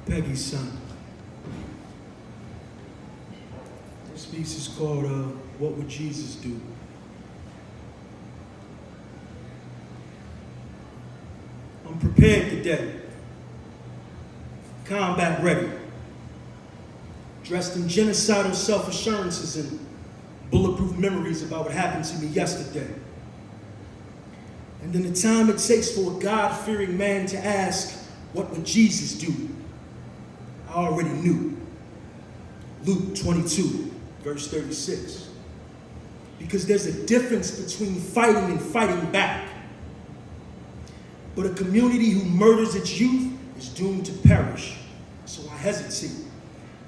Peggy's son. This piece is called What Would Jesus Do? I'm prepared today, combat ready, dressed in genocidal self-assurances and bulletproof memories about what happened to me yesterday. And in the time it takes for a God-fearing man to ask, what would Jesus do? I already knew. Luke 22, verse 36. Because there's a difference between fighting and fighting back. But a community who murders its youth is doomed to perish. So I hesitate.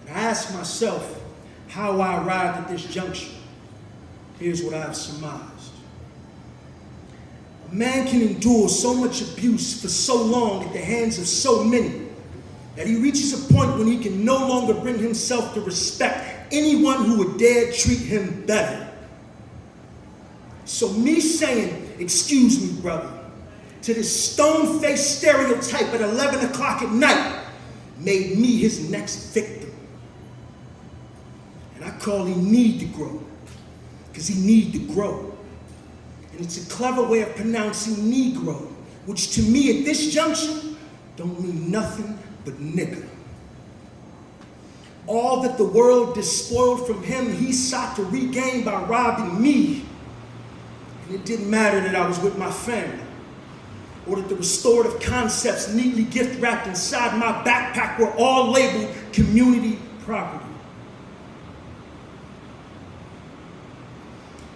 And I ask myself how I arrived at this juncture. Here's what I've surmised. A man can endure so much abuse for so long at the hands of so many that he reaches a point when he can no longer bring himself to respect anyone who would dare treat him better. So me saying, excuse me, brother, to this stone-faced stereotype at 11 o'clock at night made me his next victim. And I call he need to grow, because he need to grow. And it's a clever way of pronouncing Negro, which to me at this junction don't mean nothing but nigger. All that the world despoiled from him, he sought to regain by robbing me. And it didn't matter that I was with my family, or that the restorative concepts neatly gift wrapped inside my backpack were all labeled community property.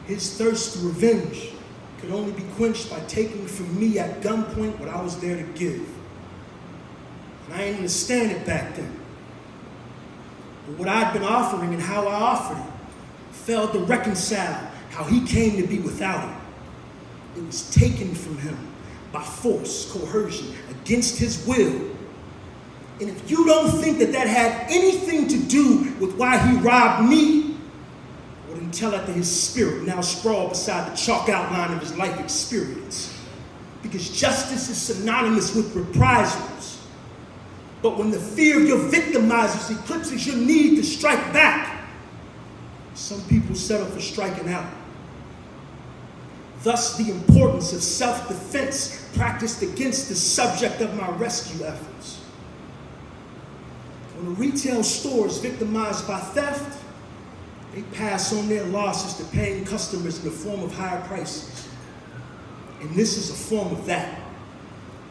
His thirst for revenge could only be quenched by taking from me at gunpoint what I was there to give. And I didn't understand it back then. But what I'd been offering and how I offered it failed to reconcile how he came to be without it. It was taken from him by force, coercion, against his will. And if you don't think that that had anything to do with why he robbed me, well then tell that to his spirit now sprawled beside the chalk outline of his life experience. Because justice is synonymous with reprisals. But when the fear of your victimizers eclipses your need to strike back, some people settle for striking out. Thus, the importance of self-defense practiced against the subject of my rescue efforts. When a retail store is victimized by theft, they pass on their losses to paying customers in the form of higher prices. And this is a form of that.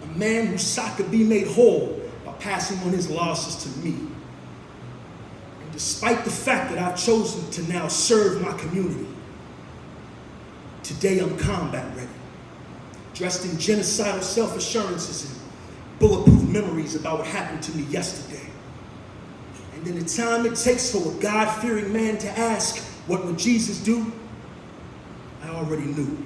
A man who sought to be made whole by passing on his losses to me. And despite the fact that I've chosen to now serve my community, today I'm combat ready, dressed in genocidal self-assurances and bulletproof memories about what happened to me yesterday. And in the time it takes for a God-fearing man to ask, what would Jesus do? I already knew.